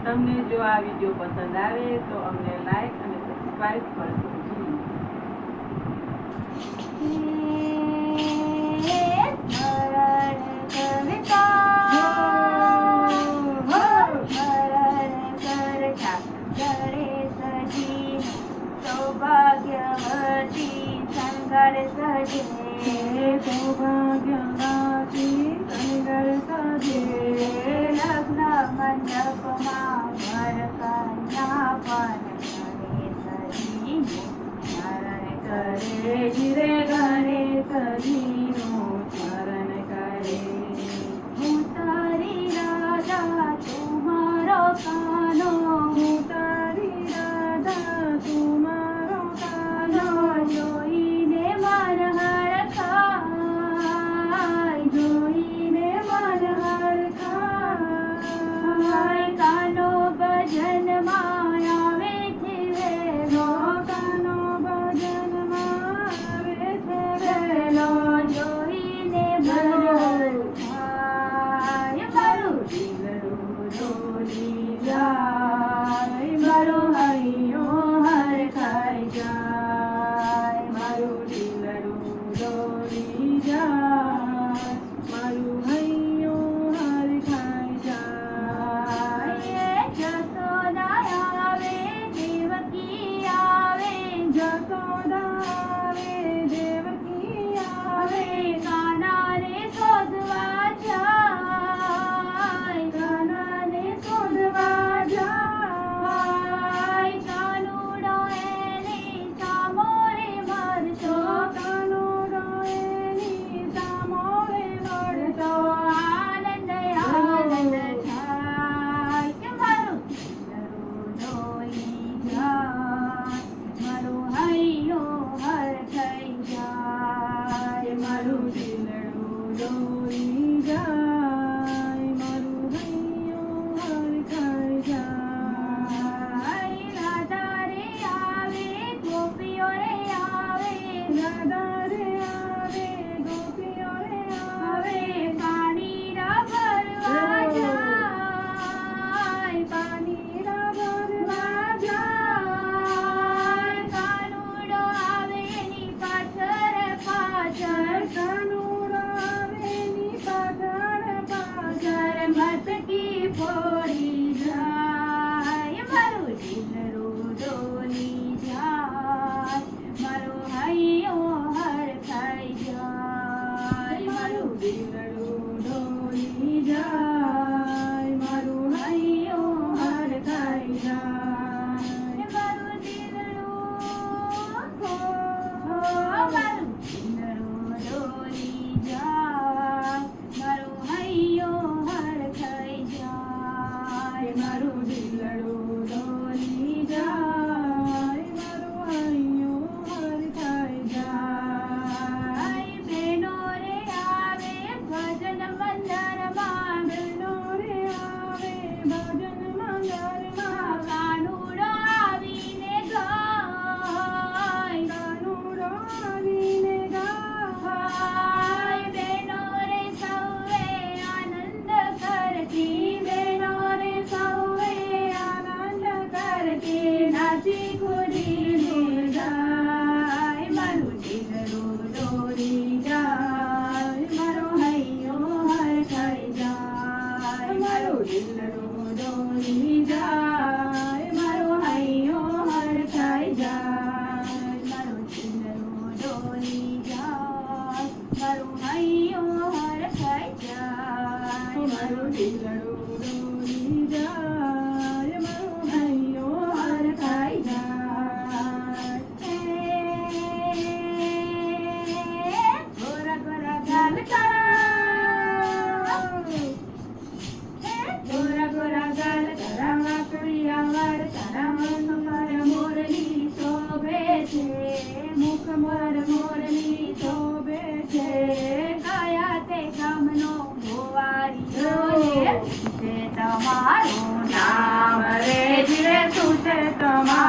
તમને જો આ વિડીયો પસંદ આવે તો અમને લાઈક અને સબસ્ક્રાઇબ કરજો. સૌભાગ્યવતી સંગર સજે સૌભાગ્યવતી સંગર સજે લગ્ન મંડપમાં વર કન્યા પણ સ્મરણ કરે ધીરે ગણેશજીનું સ્મરણ કરે. હું તારી રાધા તું મારો કાનો હું તારી રાધા તું મારો કાનો. જોઈને મન હરખાય જોઈને મન હરખાય. કાનો ભજનમાં આવે છે વેલો કાનો ભજનમાં આવે છે વેલો જોઈને મન હરખાય મારું દિલડું ડોલી જાય, મારું હૈયું હરખાઈ જાય. મારું દિલડું ડોલી જાય, મારું હૈયું હરખાઈ જાય. જસોદા આવે દેવકી આવે જસોદા આવે દેવકી આવે. કાનાને શોધવા જાય કાનાને શોધવા જાય. કાનુડો એની સામોરે મરતો કાનુડો એની સામોરે વળતો. આનંદ આનંદ થાય કે મારું દિલડું ડોલી જાય મારું હૈયું હરખાઈ જાય મારું દિલડું ડોલી જાય, મારું હૈયું હરખાઈ જાય. રાધા રે આવે ગોપીઓ રે આવે રાધા રે આવે ગોપીઓ રે આવે. પાણીના ભરવા જાય પાણીના ભરવા જાય કાનુડો આવે એની પાછળ પાછળ કાનુડો આવે ની પાછળ પાછળ. મટકી ફોડી જાય મારું દિલડું ડોલી જાય મારું હૈયું હરખાઈ જાય મારું દિલડું ડોલી જાય, મારું હૈયું હરખાઈ જાય. મારું દિલડું મારું દિલડું ડોલી જાય મારું હૈયું હરખાઈ જાય મારું દિલડું ડોલી જાય, મારું હૈયું હરખાઈ જાય. બેનો રે આવે ભજન મંદરમાં બહેનો રે આવે ભજન મંદરમાં. કાનુડો આવીને ગાય કાનુડો આવીને ગાય. બેનો રે સૌએ આનંદ કરતી બહેનો રે સૌએ આનંદ કરતી નાચી કૂદીને ગાય. મારું દિલડું ડોલી જાય, મારું હૈયું હરખાઈ જાય. મારું દિલડું ડોલી જાય, મારું હૈયું હરખાઈ જાય. મારું દિલડું ડોલી જાય મારું હૈયું હરખાઈ જાય મારું દિલડું ડોલી જાય, મારું હૈયું હરખાઈ જાય. ગોરા ગોરા ગાલ તારા ગોરા ગોરા ગાલ તારા વાંકડિયા વાળ, તારા મન પર મોરલી શોભે છે. મુખ પર મોરલી શોભે છે. કયા તે ગામનો ગોવાળીઓ છે તમારું નામ રે રે શું છે તમારું